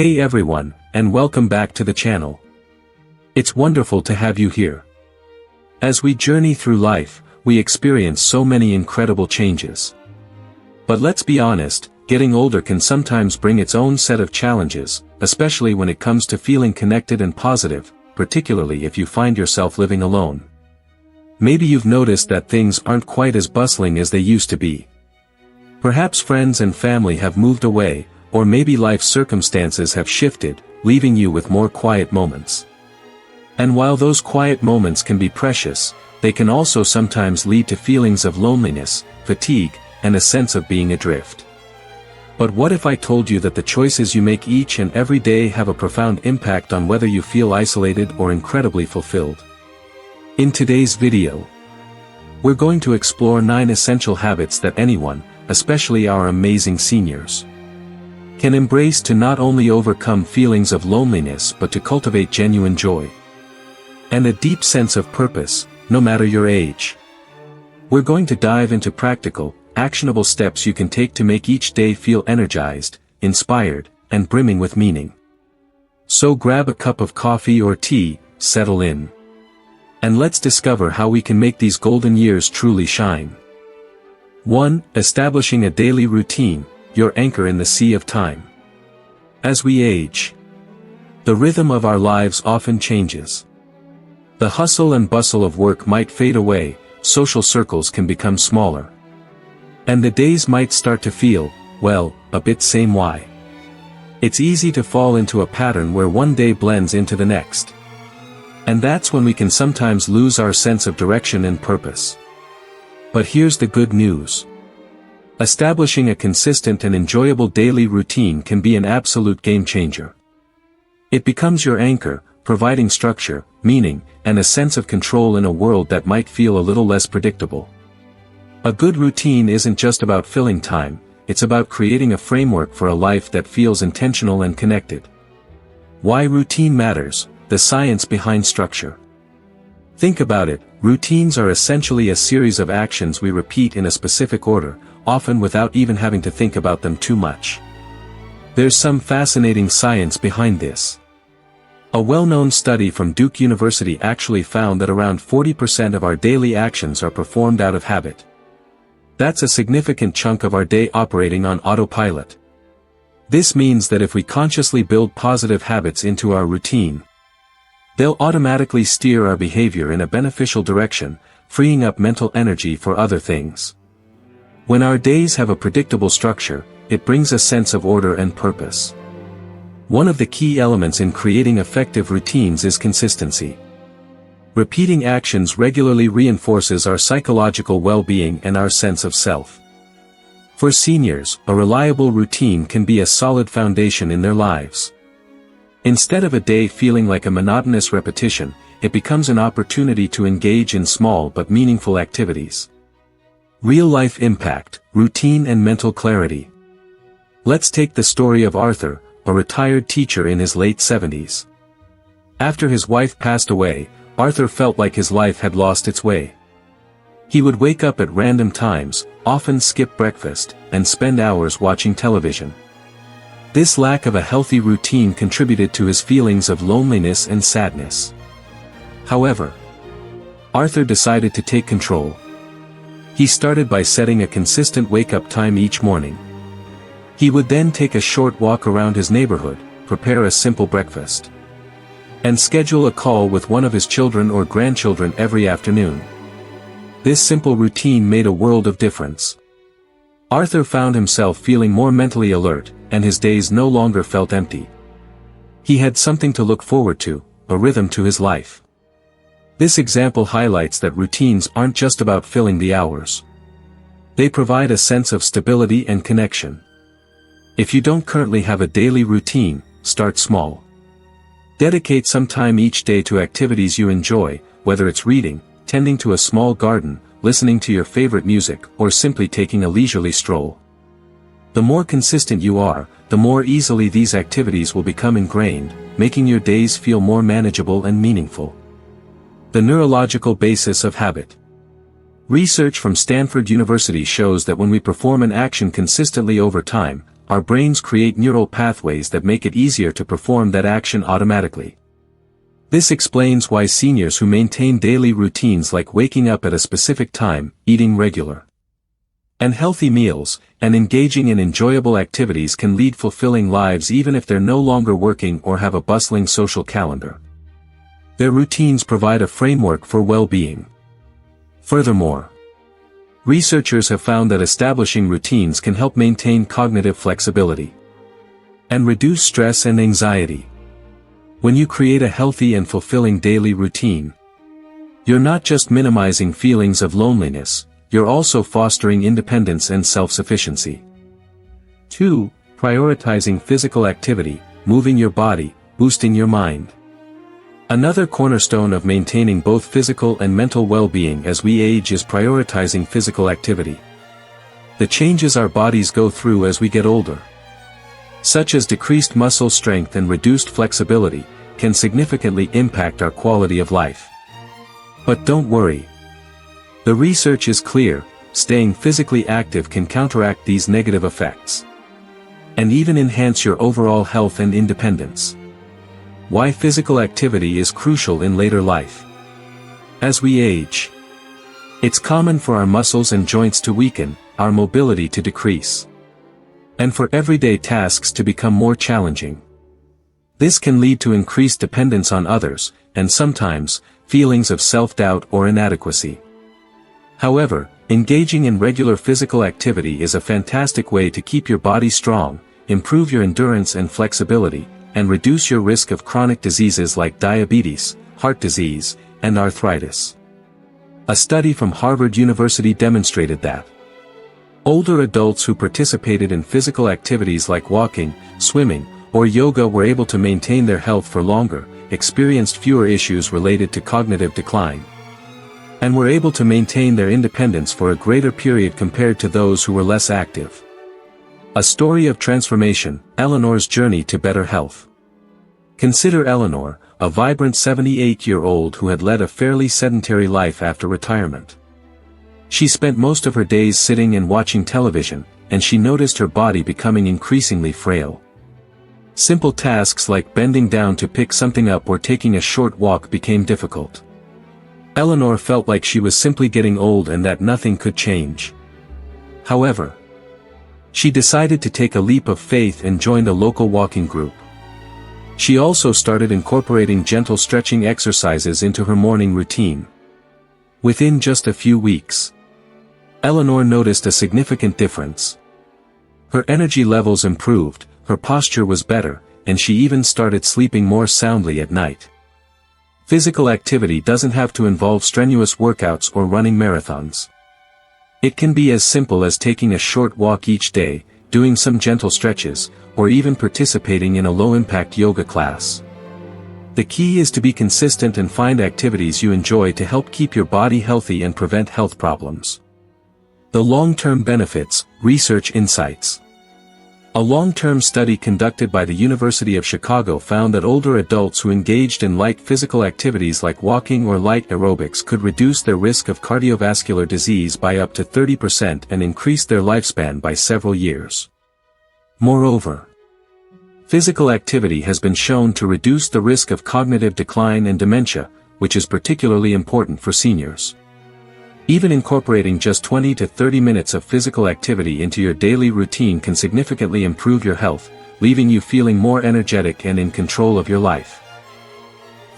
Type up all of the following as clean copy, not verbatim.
Hey everyone, and welcome back to the channel. It's wonderful to have you here. As we journey through life, we experience so many incredible changes. But let's be honest, getting older can sometimes bring its own set of challenges, especially when it comes to feeling connected and positive, particularly if you find yourself living alone. Maybe you've noticed that things aren't quite as bustling as they used to be. Perhaps friends and family have moved away, or maybe life's circumstances have shifted, leaving you with more quiet moments. And while those quiet moments can be precious, they can also sometimes lead to feelings of loneliness, fatigue, and a sense of being adrift. But what if I told you that the choices you make each and every day have a profound impact on whether you feel isolated or incredibly fulfilled? In today's video, we're going to explore 9 essential habits that anyone, especially our amazing seniors, can embrace to not only overcome feelings of loneliness but to cultivate genuine joy and a deep sense of purpose, no matter your age. We're going to dive into practical, actionable steps you can take to make each day feel energized, inspired, and brimming with meaning. So grab a cup of coffee or tea, settle in, and let's discover how we can make these golden years truly shine. 1. Establishing a daily routine, your anchor in the sea of time. As we age, the rhythm of our lives often changes. The hustle and bustle of work might fade away, social circles can become smaller, and the days might start to feel, well, a bit same-y. It's easy to fall into a pattern where one day blends into the next. And that's when we can sometimes lose our sense of direction and purpose. But here's the good news. Establishing a consistent and enjoyable daily routine can be an absolute game-changer. It becomes your anchor, providing structure, meaning, and a sense of control in a world that might feel a little less predictable. A good routine isn't just about filling time, it's about creating a framework for a life that feels intentional and connected. Why routine matters, the science behind structure. Think about it, routines are essentially a series of actions we repeat in a specific order, often without even having to think about them too much. There's some fascinating science behind this. A well-known study from Duke University actually found that around 40% of our daily actions are performed out of habit. That's a significant chunk of our day operating on autopilot. This means that if we consciously build positive habits into our routine, they'll automatically steer our behavior in a beneficial direction, freeing up mental energy for other things. When our days have a predictable structure, it brings a sense of order and purpose. One of the key elements in creating effective routines is consistency. Repeating actions regularly reinforces our psychological well-being and our sense of self. For seniors, a reliable routine can be a solid foundation in their lives. Instead of a day feeling like a monotonous repetition, it becomes an opportunity to engage in small but meaningful activities. Real-life impact, routine and mental clarity. Let's take the story of Arthur, a retired teacher in his late 70s. After his wife passed away, Arthur felt like his life had lost its way. He would wake up at random times, often skip breakfast, and spend hours watching television. This lack of a healthy routine contributed to his feelings of loneliness and sadness. However, Arthur decided to take control. He started by setting a consistent wake-up time each morning. He would then take a short walk around his neighborhood, prepare a simple breakfast, and schedule a call with one of his children or grandchildren every afternoon. This simple routine made a world of difference. Arthur found himself feeling more mentally alert, and his days no longer felt empty. He had something to look forward to, a rhythm to his life. This example highlights that routines aren't just about filling the hours. They provide a sense of stability and connection. If you don't currently have a daily routine, start small. Dedicate some time each day to activities you enjoy, whether it's reading, tending to a small garden, listening to your favorite music, or simply taking a leisurely stroll. The more consistent you are, the more easily these activities will become ingrained, making your days feel more manageable and meaningful. The neurological basis of habit. Research from Stanford University shows that when we perform an action consistently over time, our brains create neural pathways that make it easier to perform that action automatically. This explains why seniors who maintain daily routines like waking up at a specific time, eating regular and healthy meals, and engaging in enjoyable activities can lead fulfilling lives even if they're no longer working or have a bustling social calendar. Their routines provide a framework for well-being. Furthermore, researchers have found that establishing routines can help maintain cognitive flexibility and reduce stress and anxiety. When you create a healthy and fulfilling daily routine, you're not just minimizing feelings of loneliness, you're also fostering independence and self-sufficiency. 2. Prioritizing physical activity, moving your body, boosting your mind. Another cornerstone of maintaining both physical and mental well-being as we age is prioritizing physical activity. The changes our bodies go through as we get older, such as decreased muscle strength and reduced flexibility, can significantly impact our quality of life. But don't worry. The research is clear, staying physically active can counteract these negative effects and even enhance your overall health and independence. Why physical activity is crucial in later life. As we age, it's common for our muscles and joints to weaken, our mobility to decrease, and for everyday tasks to become more challenging. This can lead to increased dependence on others, and sometimes, feelings of self-doubt or inadequacy. However, engaging in regular physical activity is a fantastic way to keep your body strong, improve your endurance and flexibility, and reduce your risk of chronic diseases like diabetes, heart disease, and arthritis. A study from Harvard University demonstrated that older adults who participated in physical activities like walking, swimming, or yoga were able to maintain their health for longer, experienced fewer issues related to cognitive decline, and were able to maintain their independence for a greater period compared to those who were less active. A story of transformation, Eleanor's journey to better health. Consider Eleanor, a vibrant 78-year-old who had led a fairly sedentary life after retirement. She spent most of her days sitting and watching television, and she noticed her body becoming increasingly frail. Simple tasks like bending down to pick something up or taking a short walk became difficult. Eleanor felt like she was simply getting old and that nothing could change. However, she decided to take a leap of faith and joined a local walking group. She also started incorporating gentle stretching exercises into her morning routine. Within just a few weeks, Eleanor noticed a significant difference. Her energy levels improved, her posture was better, and she even started sleeping more soundly at night. Physical activity doesn't have to involve strenuous workouts or running marathons. It can be as simple as taking a short walk each day, doing some gentle stretches, or even participating in a low-impact yoga class. The key is to be consistent and find activities you enjoy to help keep your body healthy and prevent health problems. The long-term benefits, research insights. A long-term study conducted by the University of Chicago found that older adults who engaged in light physical activities like walking or light aerobics could reduce their risk of cardiovascular disease by up to 30% and increase their lifespan by several years. Moreover, physical activity has been shown to reduce the risk of cognitive decline and dementia, which is particularly important for seniors. Even incorporating just 20 to 30 minutes of physical activity into your daily routine can significantly improve your health, leaving you feeling more energetic and in control of your life.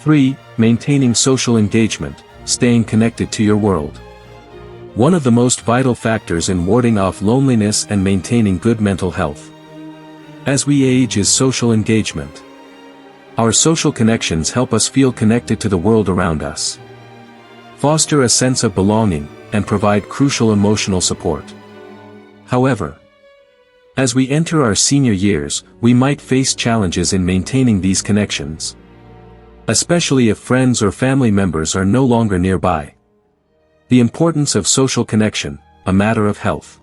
3. Maintaining social engagement, staying connected to your world. One of the most vital factors in warding off loneliness and maintaining good mental health as we age is social engagement. Our social connections help us feel connected to the world around us, foster a sense of belonging, and provide crucial emotional support. However, as we enter our senior years, we might face challenges in maintaining these connections, especially if friends or family members are no longer nearby. The importance of social connection, a matter of health.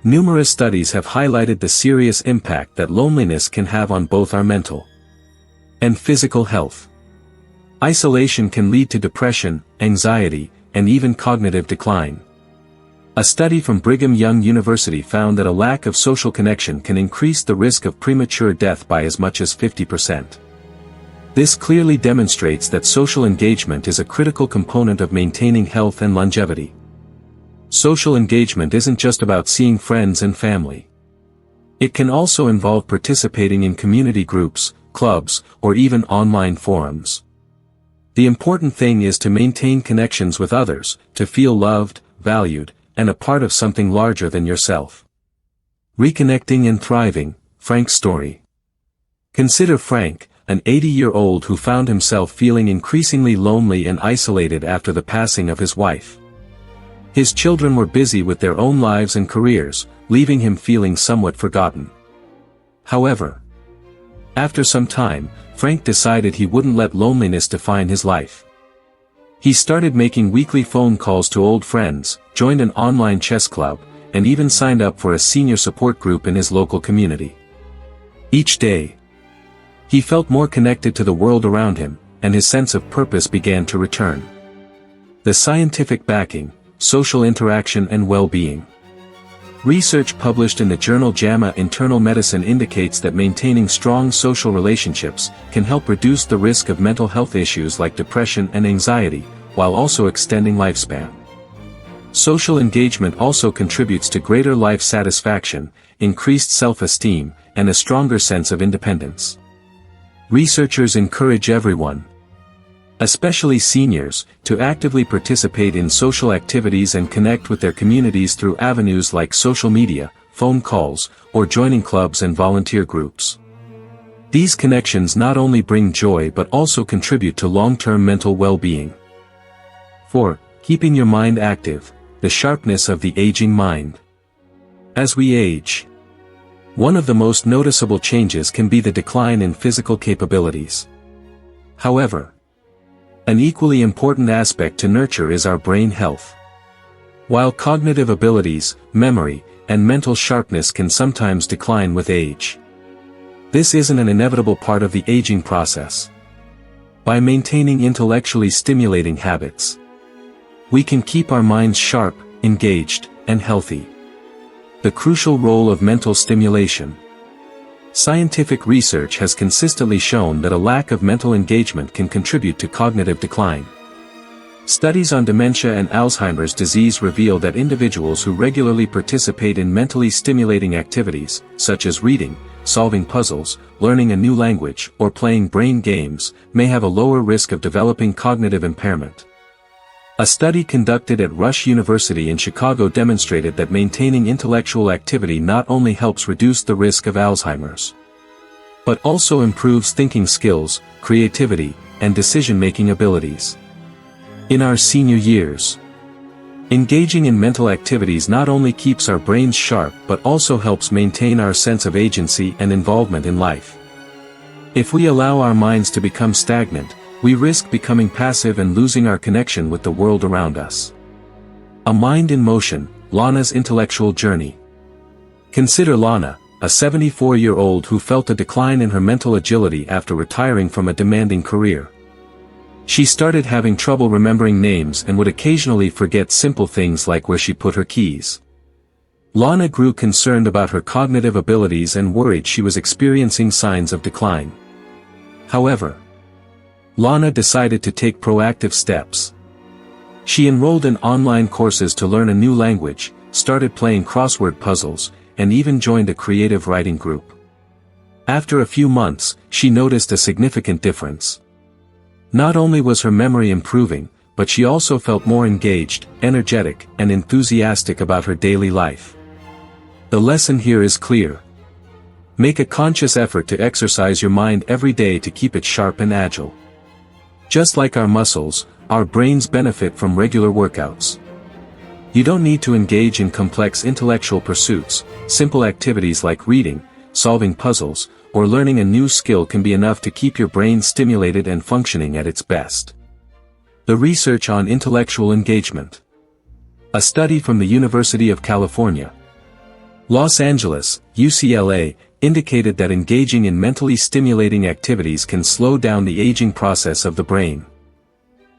Numerous studies have highlighted the serious impact that loneliness can have on both our mental and physical health. Isolation can lead to depression, anxiety, and even cognitive decline. A study from Brigham Young University found that a lack of social connection can increase the risk of premature death by as much as 50%. This clearly demonstrates that social engagement is a critical component of maintaining health and longevity. Social engagement isn't just about seeing friends and family. It can also involve participating in community groups, clubs, or even online forums. The important thing is to maintain connections with others, to feel loved, valued, and a part of something larger than yourself. Reconnecting and thriving, Frank's story. Consider Frank, an 80-year-old who found himself feeling increasingly lonely and isolated after the passing of his wife. His children were busy with their own lives and careers, leaving him feeling somewhat forgotten. However, after some time, Frank decided he wouldn't let loneliness define his life. He started making weekly phone calls to old friends, joined an online chess club, and even signed up for a senior support group in his local community. Each day, he felt more connected to the world around him, and his sense of purpose began to return. The scientific backing, social interaction and well-being. Research published in the journal JAMA Internal Medicine indicates that maintaining strong social relationships can help reduce the risk of mental health issues like depression and anxiety, while also extending lifespan. Social engagement also contributes to greater life satisfaction, increased self-esteem, and a stronger sense of independence. Researchers encourage everyone, especially seniors, to actively participate in social activities and connect with their communities through avenues like social media, phone calls, or joining clubs and volunteer groups. These connections not only bring joy but also contribute to long-term mental well-being. 4. Keeping your mind active, the sharpness of the aging mind. As we age, one of the most noticeable changes can be the decline in physical capabilities. However, an equally important aspect to nurture is our brain health. While cognitive abilities, memory, and mental sharpness can sometimes decline with age, this isn't an inevitable part of the aging process. By maintaining intellectually stimulating habits, we can keep our minds sharp, engaged, and healthy. The crucial role of mental stimulation. Scientific research has consistently shown that a lack of mental engagement can contribute to cognitive decline. Studies on dementia and Alzheimer's disease reveal that individuals who regularly participate in mentally stimulating activities, such as reading, solving puzzles, learning a new language, or playing brain games, may have a lower risk of developing cognitive impairment. A study conducted at Rush University in Chicago demonstrated that maintaining intellectual activity not only helps reduce the risk of Alzheimer's, but also improves thinking skills, creativity, and decision-making abilities. In our senior years, engaging in mental activities not only keeps our brains sharp but also helps maintain our sense of agency and involvement in life. If we allow our minds to become stagnant, we risk becoming passive and losing our connection with the world around us. A Mind in Motion, Lana's intellectual journey. Consider Lana, a 74-year-old who felt a decline in her mental agility after retiring from a demanding career. She started having trouble remembering names and would occasionally forget simple things like where she put her keys. Lana grew concerned about her cognitive abilities and worried she was experiencing signs of decline. However, Lana decided to take proactive steps. She enrolled in online courses to learn a new language, started playing crossword puzzles, and even joined a creative writing group. After a few months, she noticed a significant difference. Not only was her memory improving, but she also felt more engaged, energetic, and enthusiastic about her daily life. The lesson here is clear. Make a conscious effort to exercise your mind every day to keep it sharp and agile. Just like our muscles, our brains benefit from regular workouts. You don't need to engage in complex intellectual pursuits. Simple activities like reading, solving puzzles, or learning a new skill can be enough to keep your brain stimulated and functioning at its best. The research on intellectual engagement. A study from the University of California, Los Angeles, UCLA, indicated that engaging in mentally stimulating activities can slow down the aging process of the brain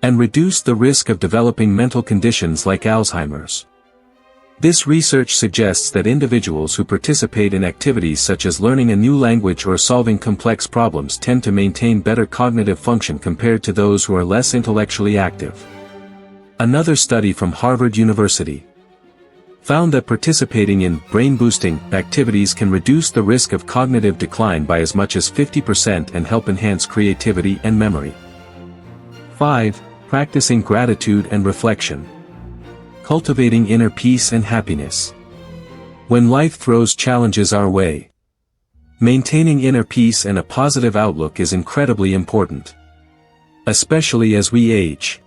and reduce the risk of developing mental conditions like Alzheimer's. This research suggests that individuals who participate in activities such as learning a new language or solving complex problems tend to maintain better cognitive function compared to those who are less intellectually active. Another study from Harvard University found that participating in brain-boosting activities can reduce the risk of cognitive decline by as much as 50% and help enhance creativity and memory. 5. Practicing gratitude and reflection. Cultivating inner peace and happiness. When life throws challenges our way, maintaining inner peace and a positive outlook is incredibly important. Especially as we age.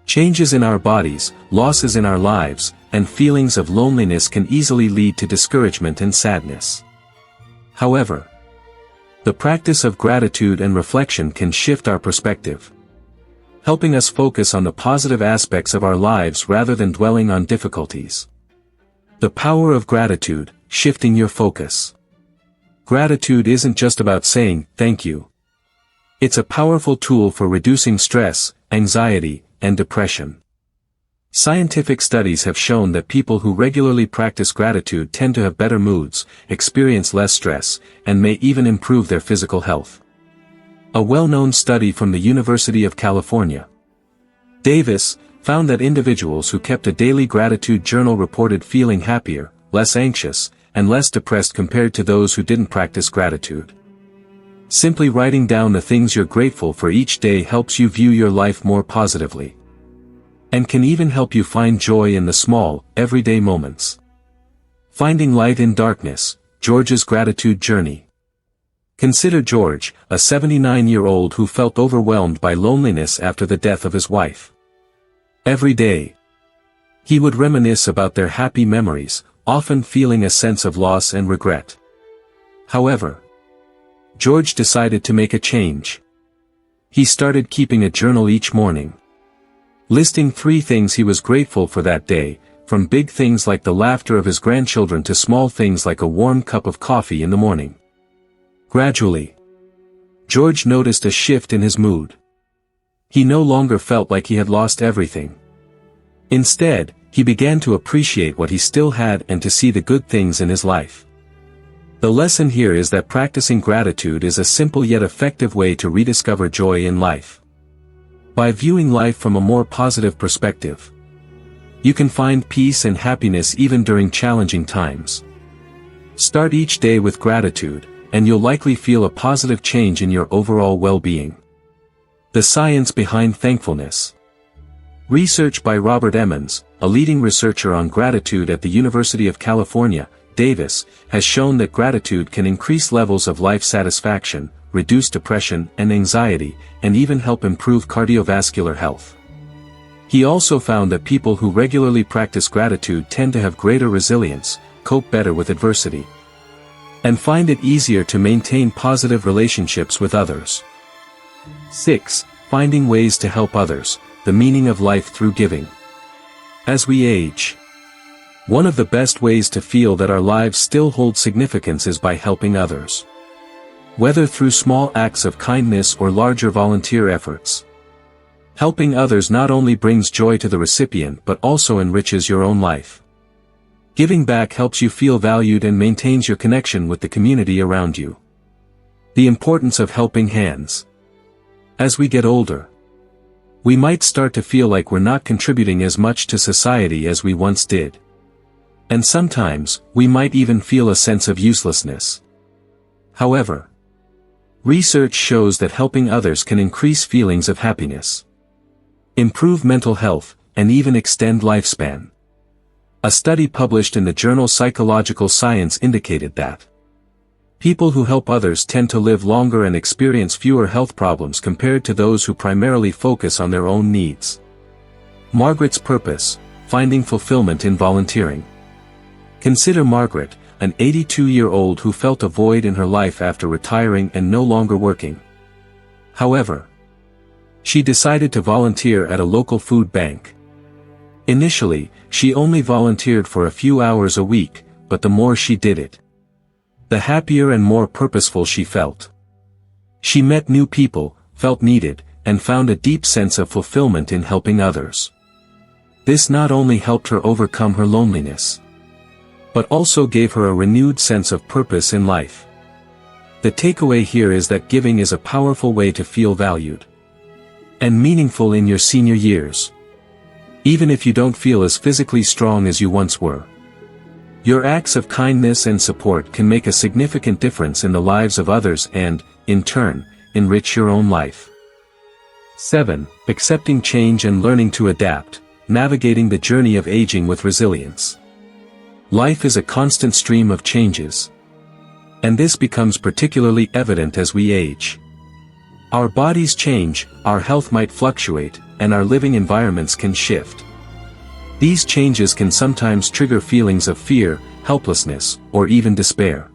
Changes in our bodies, losses in our lives, and feelings of loneliness can easily lead to discouragement and sadness. However, the practice of gratitude and reflection can shift our perspective, helping us focus on the positive aspects of our lives rather than dwelling on difficulties. The power of gratitude, shifting your focus. Gratitude isn't just about saying, "thank you." It's a powerful tool for reducing stress, anxiety, and depression. Scientific studies have shown that people who regularly practice gratitude tend to have better moods, experience less stress, and may even improve their physical health. A well-known study from the University of California, Davis, found that individuals who kept a daily gratitude journal reported feeling happier, less anxious, and less depressed compared to those who didn't practice gratitude. Simply writing down the things you're grateful for each day helps you view your life more positively, and can even help you find joy in the small, everyday moments. Finding light in darkness, George's gratitude journey. Consider George, a 79-year-old who felt overwhelmed by loneliness after the death of his wife. Every day, he would reminisce about their happy memories, often feeling a sense of loss and regret. However, George decided to make a change. He started keeping a journal each morning, listing 3 things he was grateful for that day, from big things like the laughter of his grandchildren to small things like a warm cup of coffee in the morning. Gradually, George noticed a shift in his mood. He no longer felt like he had lost everything. Instead, he began to appreciate what he still had and to see the good things in his life. The lesson here is that practicing gratitude is a simple yet effective way to rediscover joy in life. By viewing life from a more positive perspective, you can find peace and happiness even during challenging times. Start each day with gratitude, and you'll likely feel a positive change in your overall well-being. The science behind thankfulness. Research by Robert Emmons, a leading researcher on gratitude at the University of California, Davis, has shown that gratitude can increase levels of life satisfaction, reduce depression and anxiety, and even help improve cardiovascular health. He also found that people who regularly practice gratitude tend to have greater resilience, cope better with adversity, and find it easier to maintain positive relationships with others. 6. Finding ways to help others, the meaning of life through giving. As we age, one of the best ways to feel that our lives still hold significance is by helping others. Whether through small acts of kindness or larger volunteer efforts, helping others not only brings joy to the recipient but also enriches your own life. Giving back helps you feel valued and maintains your connection with the community around you. The importance of helping hands. As we get older, we might start to feel like we're not contributing as much to society as we once did. And sometimes, we might even feel a sense of uselessness. However, research shows that helping others can increase feelings of happiness, improve mental health, and even extend lifespan. A study published in the journal Psychological Science indicated that people who help others tend to live longer and experience fewer health problems compared to those who primarily focus on their own needs. Margaret's purpose, finding fulfillment in volunteering. Consider Margaret, an 82-year-old who felt a void in her life after retiring and no longer working. However, she decided to volunteer at a local food bank. Initially, she only volunteered for a few hours a week, but the more she did it, the happier and more purposeful she felt. She met new people, felt needed, and found a deep sense of fulfillment in helping others. This not only helped her overcome her loneliness, but also gave her a renewed sense of purpose in life. The takeaway here is that giving is a powerful way to feel valued and meaningful in your senior years, even if you don't feel as physically strong as you once were. Your acts of kindness and support can make a significant difference in the lives of others and, in turn, enrich your own life. 7. Accepting change and learning to adapt, navigating the journey of aging with resilience. Life is a constant stream of changes, and this becomes particularly evident as we age. Our bodies change, our health might fluctuate, and our living environments can shift. These changes can sometimes trigger feelings of fear, helplessness, or even despair.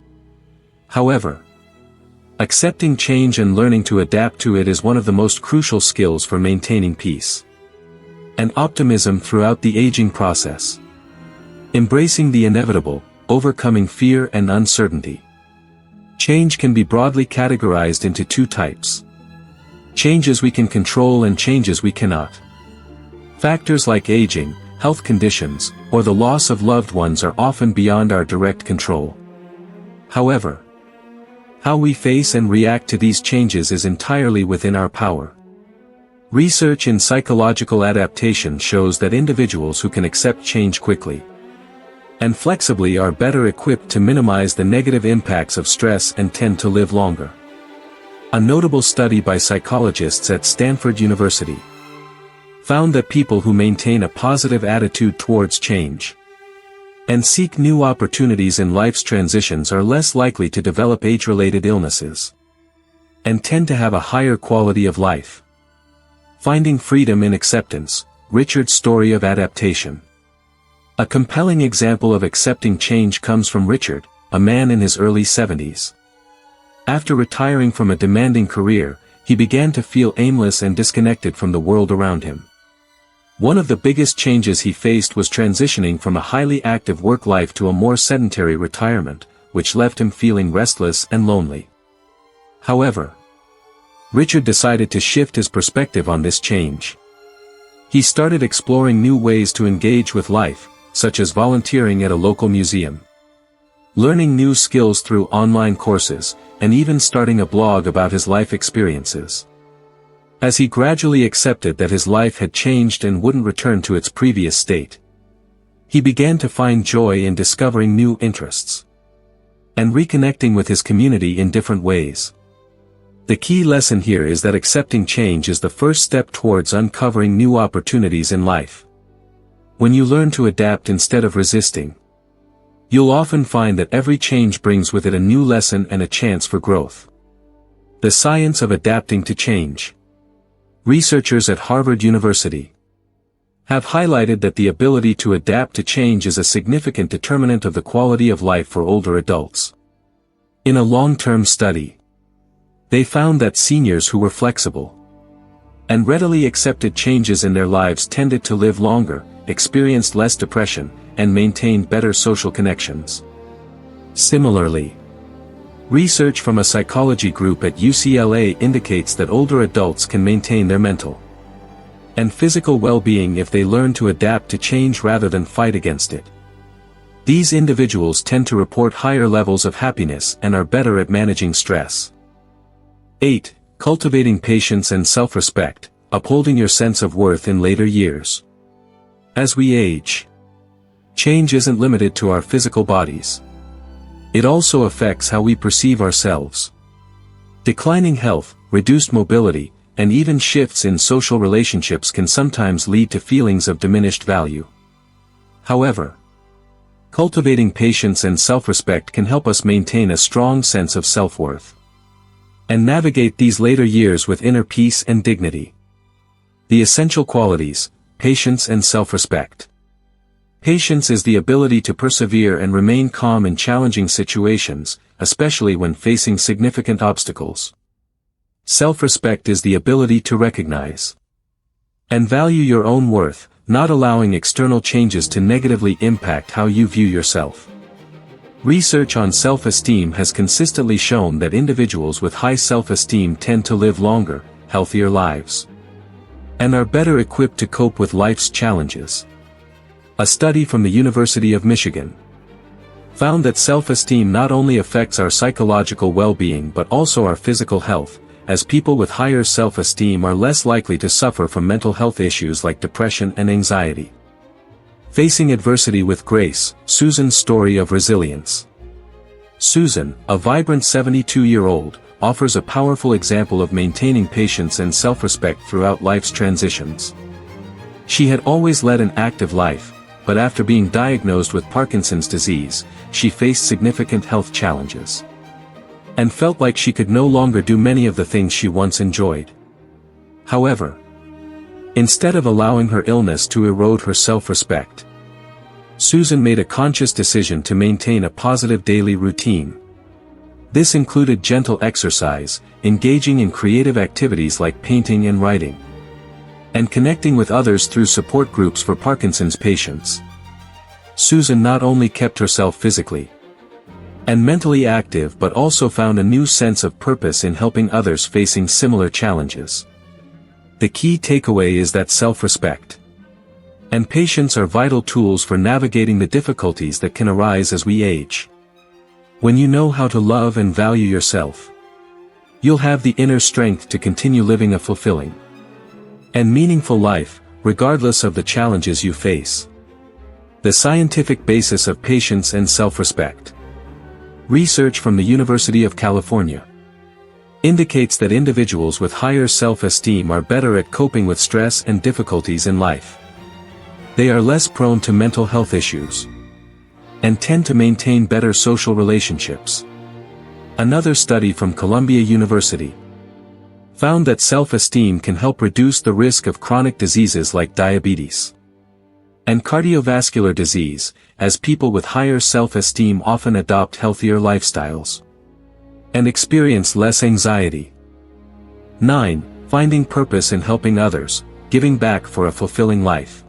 However, accepting change and learning to adapt to it is one of the most crucial skills for maintaining peace and optimism throughout the aging process. Embracing the inevitable, overcoming fear and uncertainty. Change can be broadly categorized into two types: changes we can control and changes we cannot. Factors like aging, health conditions, or the loss of loved ones are often beyond our direct control. However, how we face and react to these changes is entirely within our power. Research in psychological adaptation shows that individuals who can accept change quickly and flexibly are better equipped to minimize the negative impacts of stress and tend to live longer. A notable study by psychologists at Stanford University found that people who maintain a positive attitude towards change and seek new opportunities in life's transitions are less likely to develop age-related illnesses and tend to have a higher quality of life. Finding freedom in acceptance, Richard's story of adaptation. A compelling example of accepting change comes from Richard, a man in his early 70s. After retiring from a demanding career, he began to feel aimless and disconnected from the world around him. One of the biggest changes he faced was transitioning from a highly active work life to a more sedentary retirement, which left him feeling restless and lonely. However, Richard decided to shift his perspective on this change. He started exploring new ways to engage with life, such as volunteering at a local museum, learning new skills through online courses, and even starting a blog about his life experiences. As he gradually accepted that his life had changed and wouldn't return to its previous state, he began to find joy in discovering new interests and reconnecting with his community in different ways. The key lesson here is that accepting change is the first step towards uncovering new opportunities in life. When you learn to adapt instead of resisting, you'll often find that every change brings with it a new lesson and a chance for growth. The science of adapting to change. Researchers at Harvard University have highlighted that the ability to adapt to change is a significant determinant of the quality of life for older adults. In a long-term study, they found that seniors who were flexible and readily accepted changes in their lives tended to live longer, experienced less depression, and maintained better social connections. Similarly, research from a psychology group at UCLA indicates that older adults can maintain their mental and physical well-being if they learn to adapt to change rather than fight against it. These individuals tend to report higher levels of happiness and are better at managing stress. 8. Cultivating patience and self-respect, upholding your sense of worth in later years. As we age, change isn't limited to our physical bodies. It also affects how we perceive ourselves. Declining health, reduced mobility, and even shifts in social relationships can sometimes lead to feelings of diminished value. However, cultivating patience and self-respect can help us maintain a strong sense of self-worth and navigate these later years with inner peace and dignity. The essential qualities: patience and self-respect. Patience is the ability to persevere and remain calm in challenging situations, especially when facing significant obstacles. Self-respect is the ability to recognize and value your own worth, not allowing external changes to negatively impact how you view yourself. Research on self-esteem has consistently shown that individuals with high self-esteem tend to live longer, healthier lives and are better equipped to cope with life's challenges. A study from the University of Michigan found that self-esteem not only affects our psychological well-being but also our physical health, as people with higher self-esteem are less likely to suffer from mental health issues like depression and anxiety. Facing adversity with grace, Susan's story of resilience. Susan, a vibrant 72-year-old, offers a powerful example of maintaining patience and self-respect throughout life's transitions. She had always led an active life, but after being diagnosed with Parkinson's disease, she faced significant health challenges and felt like she could no longer do many of the things she once enjoyed. However, instead of allowing her illness to erode her self-respect, Susan made a conscious decision to maintain a positive daily routine. This included gentle exercise, engaging in creative activities like painting and writing, and connecting with others through support groups for Parkinson's patients. Susan not only kept herself physically and mentally active but also found a new sense of purpose in helping others facing similar challenges. The key takeaway is that self-respect and patience are vital tools for navigating the difficulties that can arise as we age. When you know how to love and value yourself, you'll have the inner strength to continue living a fulfilling and meaningful life, regardless of the challenges you face. The scientific basis of patience and self-respect. Research from the University of California indicates that individuals with higher self-esteem are better at coping with stress and difficulties in life. They are less prone to mental health issues and tend to maintain better social relationships. Another study from Columbia University found that self-esteem can help reduce the risk of chronic diseases like diabetes and cardiovascular disease, as people with higher self-esteem often adopt healthier lifestyles and experience less anxiety. 9. Finding purpose in helping others, giving back for a fulfilling life.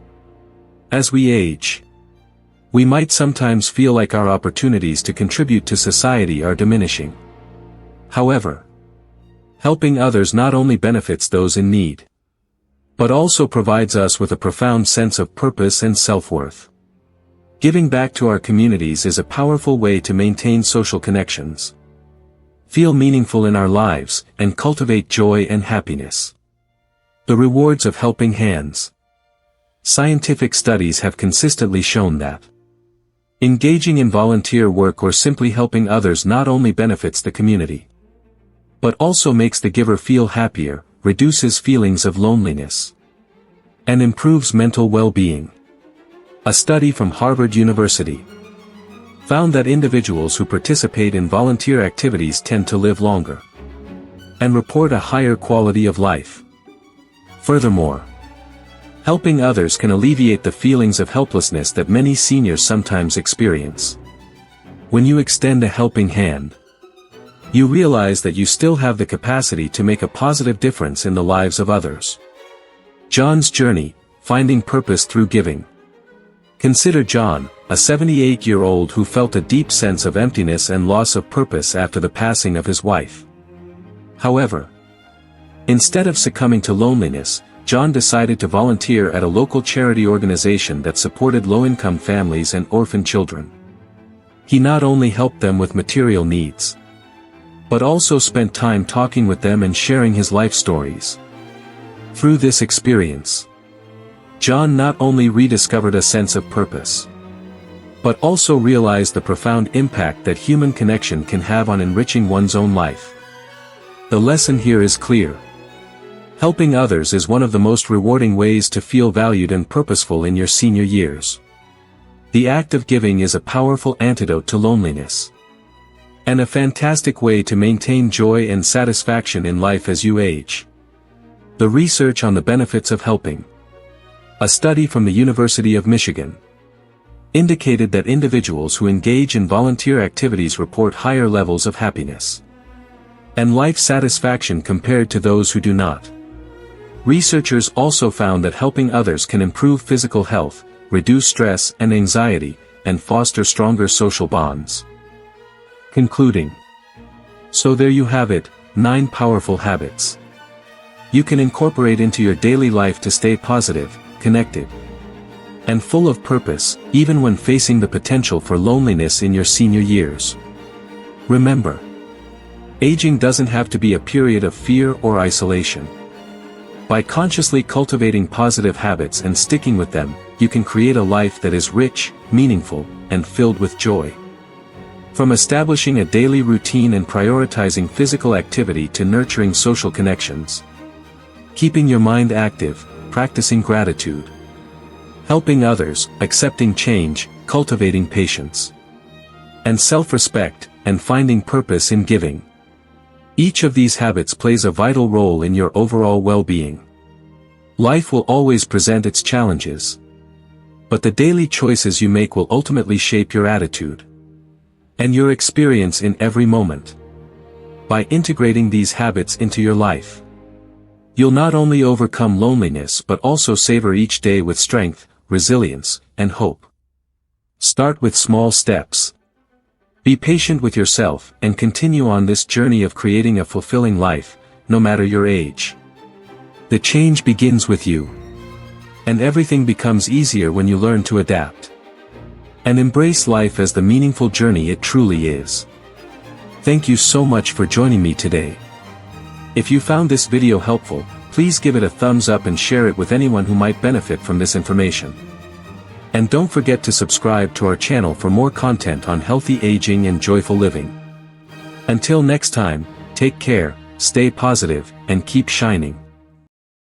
As we age, we might sometimes feel like our opportunities to contribute to society are diminishing. However, helping others not only benefits those in need, but also provides us with a profound sense of purpose and self-worth. Giving back to our communities is a powerful way to maintain social connections, feel meaningful in our lives, and cultivate joy and happiness. The rewards of helping hands. Scientific studies have consistently shown that engaging in volunteer work or simply helping others not only benefits the community, but also makes the giver feel happier, reduces feelings of loneliness, and improves mental well-being. A study from Harvard University found that individuals who participate in volunteer activities tend to live longer and report a higher quality of life. Furthermore, helping others can alleviate the feelings of helplessness that many seniors sometimes experience. When you extend a helping hand, you realize that you still have the capacity to make a positive difference in the lives of others. John's journey, finding purpose through giving. Consider John, a 78-year-old who felt a deep sense of emptiness and loss of purpose after the passing of his wife. However, instead of succumbing to loneliness, John decided to volunteer at a local charity organization that supported low-income families and orphan children. He not only helped them with material needs, but also spent time talking with them and sharing his life stories. Through this experience, John not only rediscovered a sense of purpose, but also realized the profound impact that human connection can have on enriching one's own life. The lesson here is clear. Helping others is one of the most rewarding ways to feel valued and purposeful in your senior years. The act of giving is a powerful antidote to loneliness, and a fantastic way to maintain joy and satisfaction in life as you age. The research on the benefits of helping. A study from the University of Michigan indicated that individuals who engage in volunteer activities report higher levels of happiness and life satisfaction compared to those who do not. Researchers also found that helping others can improve physical health, reduce stress and anxiety, and foster stronger social bonds. Concluding. So there you have it, 9 powerful habits you can incorporate into your daily life to stay positive, connected, and full of purpose, even when facing the potential for loneliness in your senior years. Remember, aging doesn't have to be a period of fear or isolation. By consciously cultivating positive habits and sticking with them, you can create a life that is rich, meaningful, and filled with joy. From establishing a daily routine and prioritizing physical activity to nurturing social connections, keeping your mind active, practicing gratitude, helping others, accepting change, cultivating patience, and self-respect, and finding purpose in giving. Each of these habits plays a vital role in your overall well-being. Life will always present its challenges, but the daily choices you make will ultimately shape your attitude and your experience in every moment. By integrating these habits into your life, you'll not only overcome loneliness but also savor each day with strength, resilience, and hope. Start with small steps. Be patient with yourself and continue on this journey of creating a fulfilling life, no matter your age. The change begins with you, and everything becomes easier when you learn to adapt and embrace life as the meaningful journey it truly is. Thank you so much for joining me today. If you found this video helpful, please give it a thumbs up and share it with anyone who might benefit from this information. And don't forget to subscribe to our channel for more content on healthy aging and joyful living. Until next time, take care, stay positive, and keep shining.